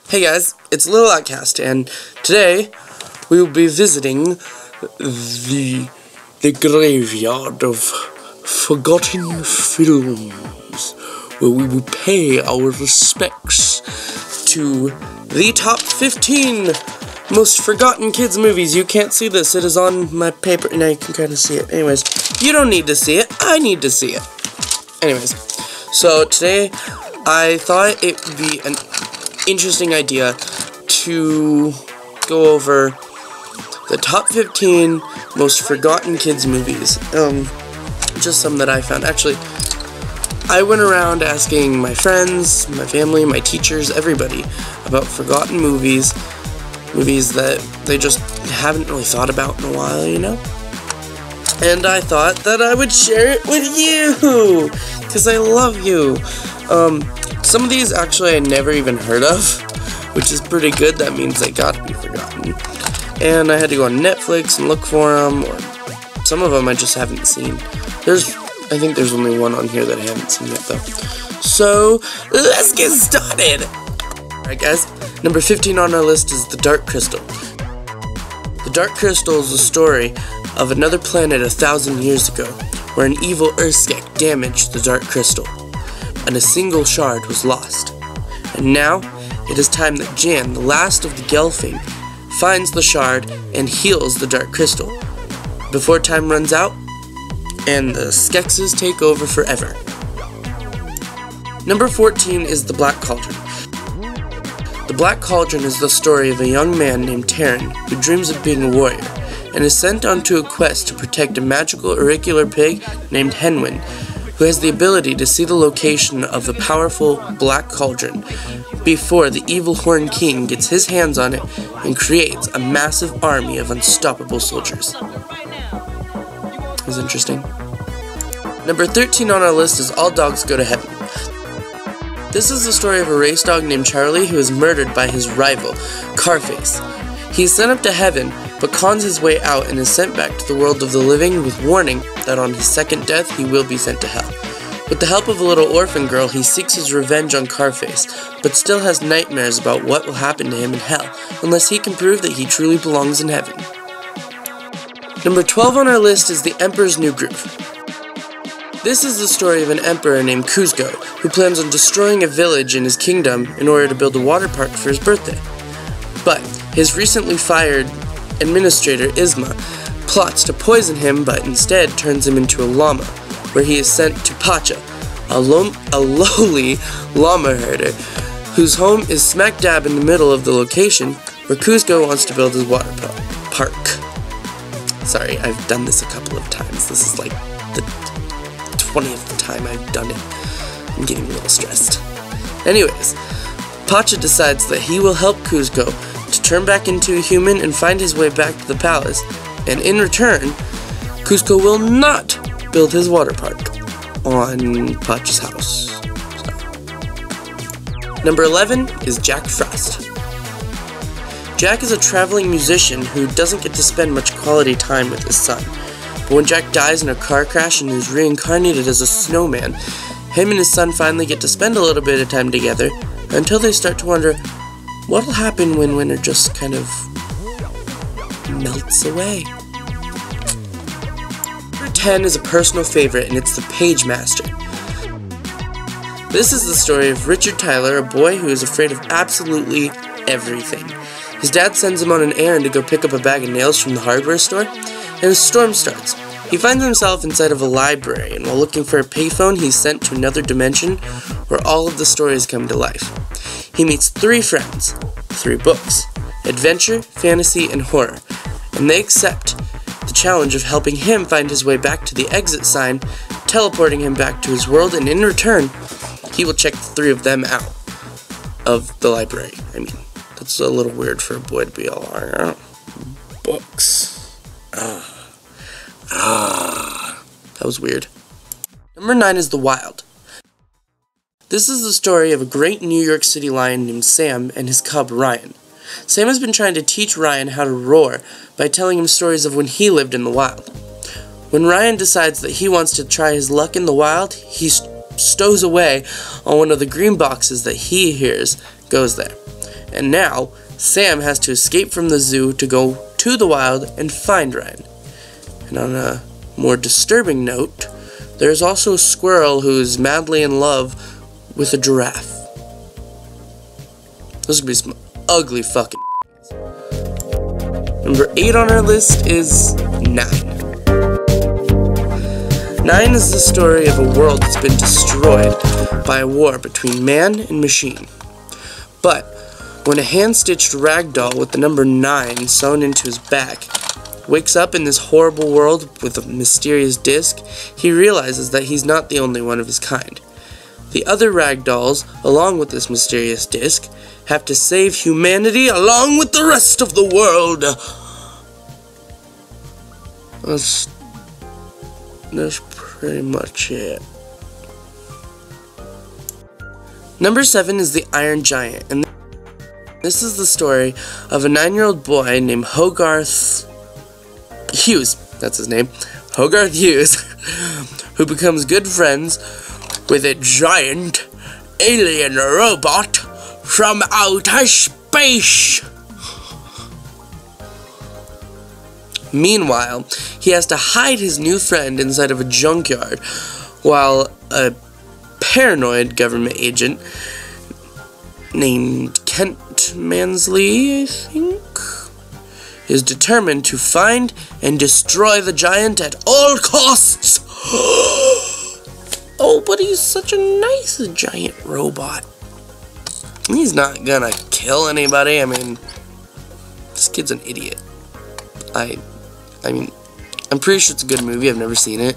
Hey guys, it's Little Outcast, and today we will be visiting the graveyard of forgotten films, where we will pay our respects to the top 15 most forgotten kids movies. You can't see this, it is on my paper, now you can kind of see it. Anyways, you don't need to see it, I need to see it. Anyways, so today I thought it would be an interesting idea to go over the top 15 most forgotten kids movies. Just some that I found. Actually, I went around asking my friends, my family, my teachers, everybody about forgotten movies that they just haven't really thought about in a while, you know? And I thought that I would share it with you, because I love you. Some of these actually I never even heard of, which is pretty good. That means they gotta be forgotten. And I had to go on Netflix and look for them, or some of them I just haven't seen. I think there's only one on here that I haven't seen yet though. So, let's get started! Alright guys, number 15 on our list is The Dark Crystal. The Dark Crystal is the story of another planet 1,000 years ago, where an evil Earthskek damaged the Dark Crystal, and a single shard was lost. And now, it is time that Jan, the last of the Gelfling, finds the shard and heals the Dark Crystal, before time runs out, and the Skeksis take over forever. Number 14 is The Black Cauldron. The Black Cauldron is the story of a young man named Terran, who dreams of being a warrior, and is sent onto a quest to protect a magical auricular pig named Henwin, who has the ability to see the location of the powerful Black Cauldron before the evil Horn King gets his hands on it and creates a massive army of unstoppable soldiers. That's interesting. Number 13 on our list is All Dogs Go to Heaven. This is the story of a race dog named Charlie who is murdered by his rival, Carface. He is sent up to heaven, but cons his way out and is sent back to the world of the living with warning that on his second death he will be sent to hell. With the help of a little orphan girl, he seeks his revenge on Carface, but still has nightmares about what will happen to him in hell, unless he can prove that he truly belongs in heaven. Number 12 on our list is The Emperor's New Groove. This is the story of an emperor named Kuzco, who plans on destroying a village in his kingdom in order to build a water park for his birthday. But his recently fired administrator, Isma, plots to poison him, but instead turns him into a llama, where he is sent to Pacha, a lowly llama herder, whose home is smack dab in the middle of the location where Kuzco wants to build his water park. Sorry, I've done this a couple of times. This is like the 20th time I've done it. I'm getting a little stressed. Anyways, Pacha decides that he will help Kuzco to turn back into a human and find his way back to the palace, and in return, Kuzco will not build his water park on Pacha's house. Number 11 is Jack Frost. Jack is a traveling musician who doesn't get to spend much quality time with his son, but when Jack dies in a car crash and is reincarnated as a snowman, him and his son finally get to spend a little bit of time together until they start to wonder what'll happen when winter just kind of melts away. Number 10 is a personal favorite, and it's The Pagemaster. This is the story of Richard Tyler, a boy who is afraid of absolutely everything. His dad sends him on an errand to go pick up a bag of nails from the hardware store, and a storm starts. He finds himself inside of a library, and while looking for a payphone, he's sent to another dimension where all of the stories come to life. He meets 3 friends, 3 books, adventure, fantasy, and horror, and they accept the challenge of helping him find his way back to the exit sign, teleporting him back to his world, and in return, he will check the 3 of them out of the library. I mean, that's a little weird for a boy to be all, books. That was weird. Number 9 is The Wild. This is the story of a great New York City lion named Sam and his cub Ryan. Sam has been trying to teach Ryan how to roar by telling him stories of when he lived in the wild. When Ryan decides that he wants to try his luck in the wild, he stows away on one of the green boxes that he hears goes there. And now, Sam has to escape from the zoo to go to the wild and find Ryan. And on a more disturbing note, there's also a squirrel who is madly in love with a giraffe. Those could be some ugly fucking Number 8 on our list is 9. 9 is the story of a world that's been destroyed by a war between man and machine. But when a hand-stitched ragdoll with the number 9 sewn into his back wakes up in this horrible world with a mysterious disc, he realizes that he's not the only one of his kind. The other ragdolls, along with this mysterious disc, have to save humanity along with the rest of the world. That's pretty much it. Number 7 is the Iron Giant, and this is the story of a 9-year-old boy named Hogarth Hughes, that's his name, Hogarth Hughes, who becomes good friends with a giant alien robot from outer space. Meanwhile, he has to hide his new friend inside of a junkyard while a paranoid government agent named Kent Mansley, I think, is determined to find and destroy the giant at all costs. Oh, but he's such a nice giant robot. He's not gonna kill anybody. I mean, this kid's an idiot. I mean, I'm pretty sure it's a good movie. I've never seen it.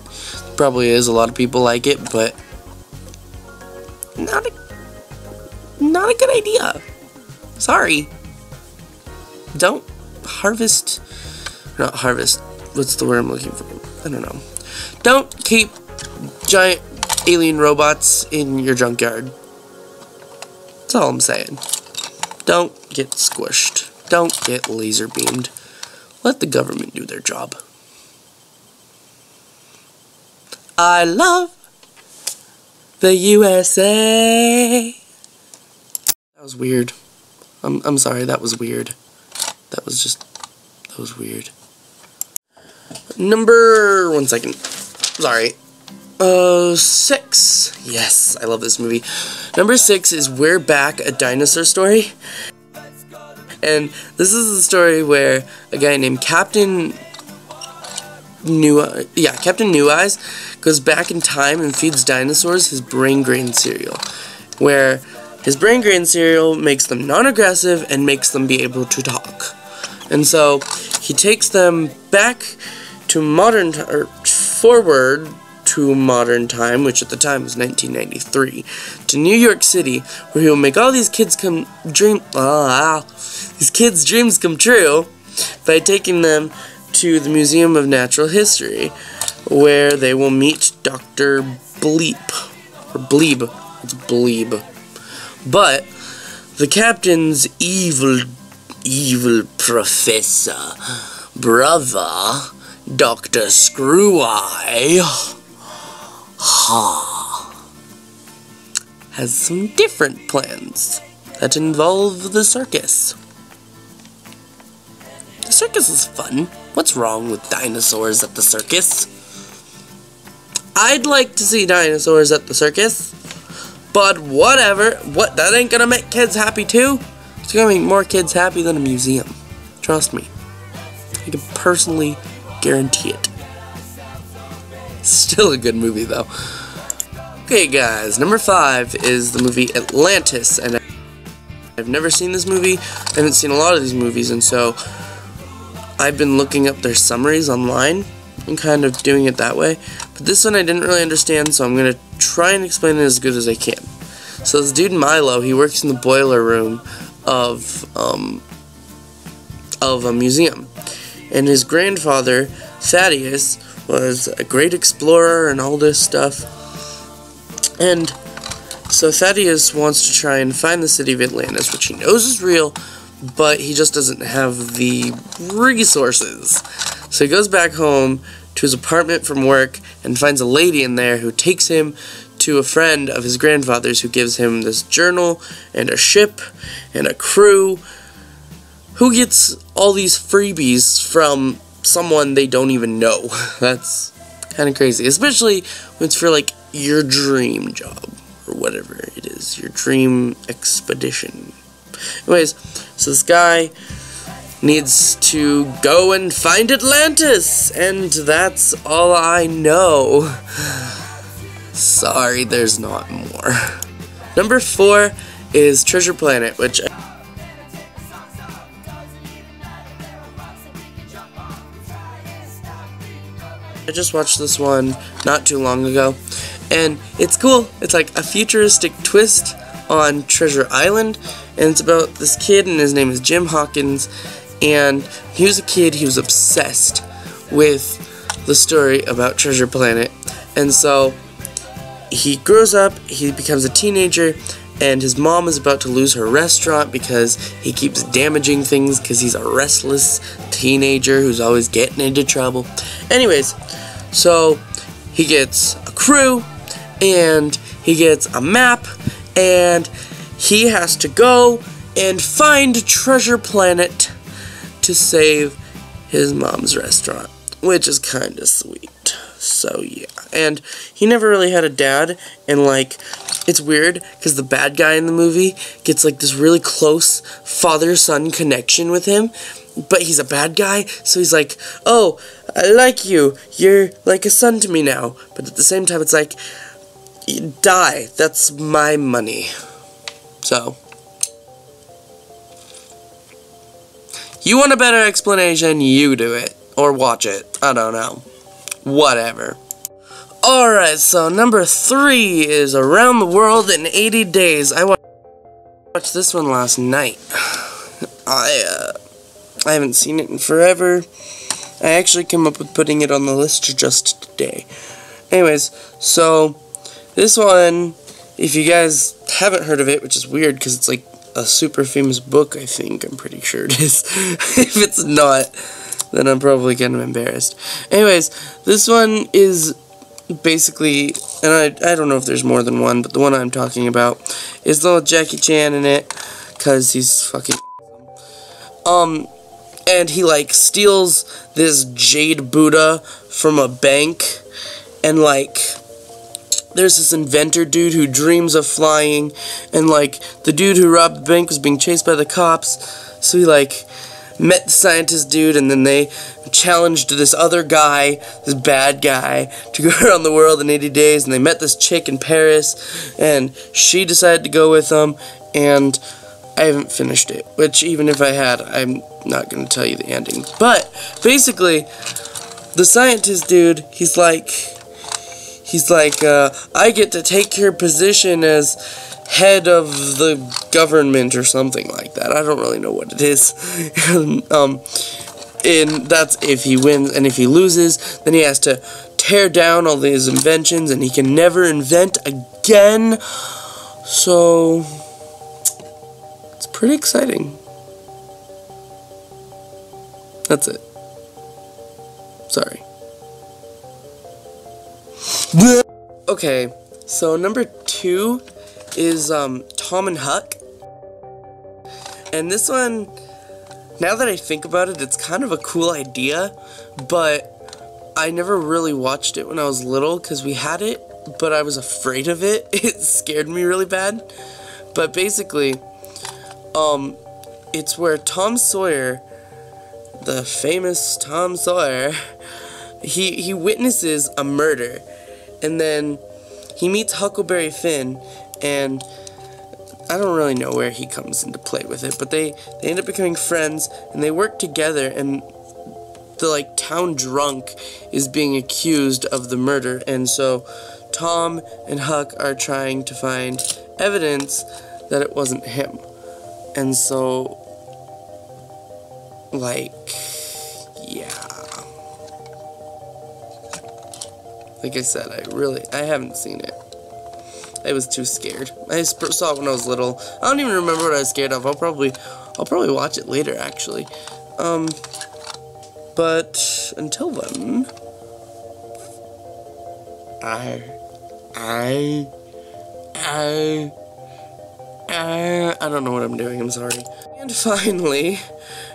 Probably is. A lot of people like it, but not a good idea. Sorry. Don't harvest. Not harvest. What's the word I'm looking for? I don't know. Don't keep giant alien robots in your junkyard. That's all I'm saying. Don't get squished. Don't get laser beamed. Let the government do their job. I love the USA. That was weird. I'm sorry, that was weird. That was weird. Number 1 second. Sorry. 6. Yes, I love this movie. Number 6 is We're Back, a Dinosaur Story. And this is the story where a guy named Captain New Eyes goes back in time and feeds dinosaurs his brain grain cereal, where his brain grain cereal makes them non-aggressive and makes them be able to talk. And so he takes them back to forward to modern time, which at the time was 1993, to New York City, where he will make all these kids' dreams come true by taking them to the Museum of Natural History, where they will meet Dr. Bleep, or Bleeb, it's Bleeb. But the captain's evil professor brother, Dr. Screw-Eye, has some different plans that involve the circus. The circus is fun. What's wrong with dinosaurs at the circus? I'd like to see dinosaurs at the circus, but whatever. That ain't gonna make kids happy too? It's gonna make more kids happy than a museum. Trust me. I can personally guarantee it. Still a good movie though. Okay guys, number 5 is the movie Atlantis, and I've never seen this movie. I haven't seen a lot of these movies, and so I've been looking up their summaries online and kind of doing it that way. But this one I didn't really understand, so I'm gonna try and explain it as good as I can. So this dude Milo, he works in the boiler room of a museum, and his grandfather Thaddeus was a great explorer and all this stuff. And so Thaddeus wants to try and find the city of Atlantis, which he knows is real, but he just doesn't have the resources. So he goes back home to his apartment from work and finds a lady in there who takes him to a friend of his grandfather's who gives him this journal and a ship and a crew who gets all these freebies from someone they don't even know. That's kind of crazy, especially when it's for like your dream job or whatever it is, your dream expedition. Anyways, so this guy needs to go and find Atlantis, and that's all I know. Sorry, there's not more. Number 4 is Treasure Planet, which I just watched this one not too long ago, and it's cool. It's like a futuristic twist on Treasure Island, and it's about this kid, and his name is Jim Hawkins, and he was a kid, he was obsessed with the story about Treasure Planet, and so he grows up, he becomes a teenager, and his mom is about to lose her restaurant because he keeps damaging things because he's a restless teenager who's always getting into trouble. Anyways, so he gets a crew, and he gets a map, and he has to go and find Treasure Planet to save his mom's restaurant, which is kind of sweet. So yeah, and he never really had a dad, and like, it's weird because the bad guy in the movie gets like this really close father-son connection with him, but he's a bad guy, so he's like, oh, I like you, you're like a son to me now, but at the same time it's like, die, that's my money. So you want a better explanation, you do it, or watch it, I don't know, whatever. Alright, so number 3 is Around the World in 80 Days. I watched this one last night. I haven't seen it in forever. I actually came up with putting it on the list just today. Anyways, so this one, if you guys haven't heard of it, which is weird because it's like a super famous book, I think, I'm pretty sure it is. If it's not, then I'm probably kind of embarrassed. Anyways, this one is basically, and I don't know if there's more than one, but the one I'm talking about is little Jackie Chan in it, because he's fucking awesome. And he like steals this jade Buddha from a bank, and like there's this inventor dude who dreams of flying, and like the dude who robbed the bank was being chased by the cops, so he like met the scientist dude, and then they challenged this other guy, this bad guy, to go around the world in 80 days, and they met this chick in Paris, and she decided to go with them, and I haven't finished it, which even if I had, I'm not going to tell you the ending. But basically, the scientist dude, he's like, I get to take your position as head of the government or something like that. I don't really know what it is. And that's if he wins, and if he loses, then he has to tear down all his inventions, and he can never invent again. So it's pretty exciting. That's it. Sorry. Okay, so number 2 is Tom and Huck. And this one, now that I think about it, it's kind of a cool idea, but I never really watched it when I was little because we had it, but I was afraid of it. It scared me really bad. But basically, it's where Tom Sawyer, the famous Tom Sawyer, he witnesses a murder, and then he meets Huckleberry Finn, and I don't really know where he comes into play with it, but they end up becoming friends, and they work together, and the, like, town drunk is being accused of the murder, and so Tom and Huck are trying to find evidence that it wasn't him. And so, like, yeah. Like I said, I haven't seen it. I was too scared. I saw it when I was little. I don't even remember what I was scared of. I'll probably watch it later, actually. But until then, I don't know what I'm doing, I'm sorry. And finally,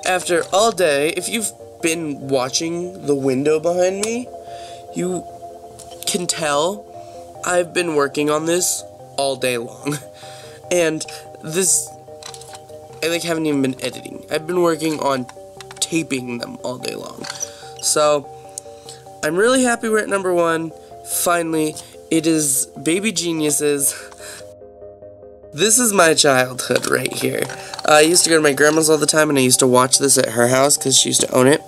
after all day, if you've been watching the window behind me, you can tell I've been working on this all day long. And this, I haven't even been editing. I've been working on taping them all day long. So, I'm really happy we're at number 1. Finally, it is Baby Geniuses. This is my childhood right here. I used to go to my grandma's all the time, and I used to watch this at her house because she used to own it.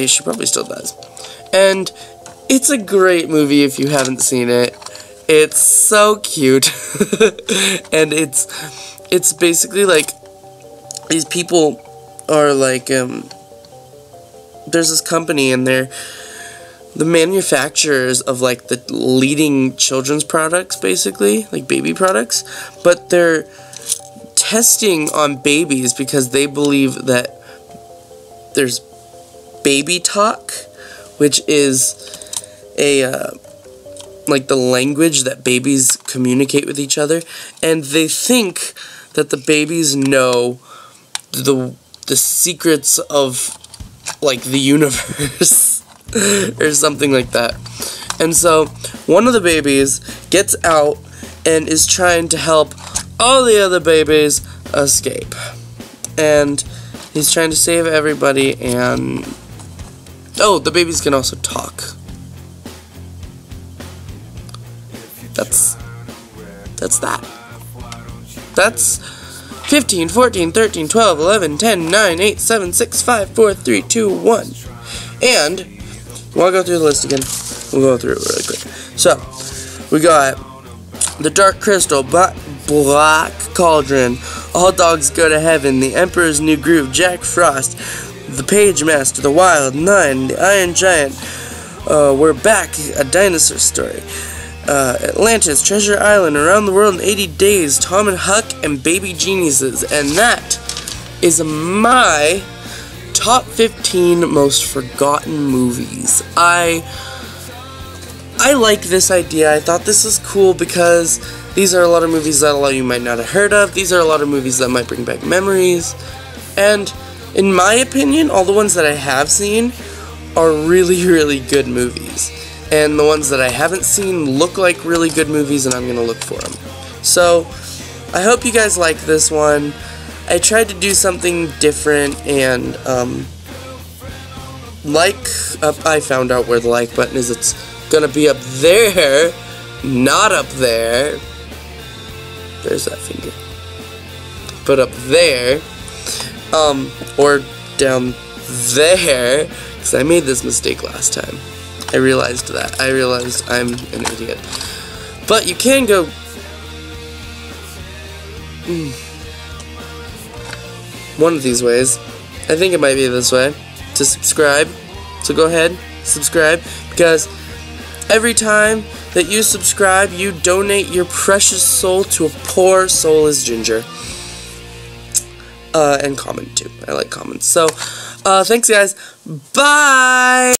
She probably still does. And it's a great movie if you haven't seen it. It's so cute. And it's basically like these people are like there's this company, and they're the manufacturers of like the leading children's products, basically, like baby products, but they're testing on babies because they believe that there's baby talk, which is like the language that babies communicate with each other, and they think that the babies know the secrets of like the universe or something like that. And so one of the babies gets out and is trying to help all the other babies escape, and he's trying to save everybody. And oh, the babies can also talk. That's that. That's 15, 14, 13, 12, 11, 10, 9, 8, 7, 6, 5, 4, 3, 2, 1. And we'll go through the list again. We'll go through it really quick. So, we got The Dark Crystal, Black Cauldron, All Dogs Go to Heaven, The Emperor's New Groove, Jack Frost, The Pagemaster, The Wild Nine, The Iron Giant, We're Back, A Dinosaur Story, Atlantis, Treasure Island, Around the World in 80 Days, Tom and Huck, and Baby Geniuses. And that is my top 15 most forgotten movies. I like this idea. I thought this was cool because these are a lot of movies that a lot of you might not have heard of. These are a lot of movies that might bring back memories. And in my opinion, all the ones that I have seen are really, really good movies. And the ones that I haven't seen look like really good movies, and I'm going to look for them. So, I hope you guys like this one. I tried to do something different, and, I found out where the like button is. It's going to be up there, not up there. There's that finger. But up there, or down there, because I made this mistake last time. I realized that. I realized I'm an idiot. But you can go... one of these ways. I think it might be this way. To subscribe. So go ahead, subscribe. Because every time that you subscribe, you donate your precious soul to a poor soulless ginger. And comment too. I like comments. So, thanks guys. Bye!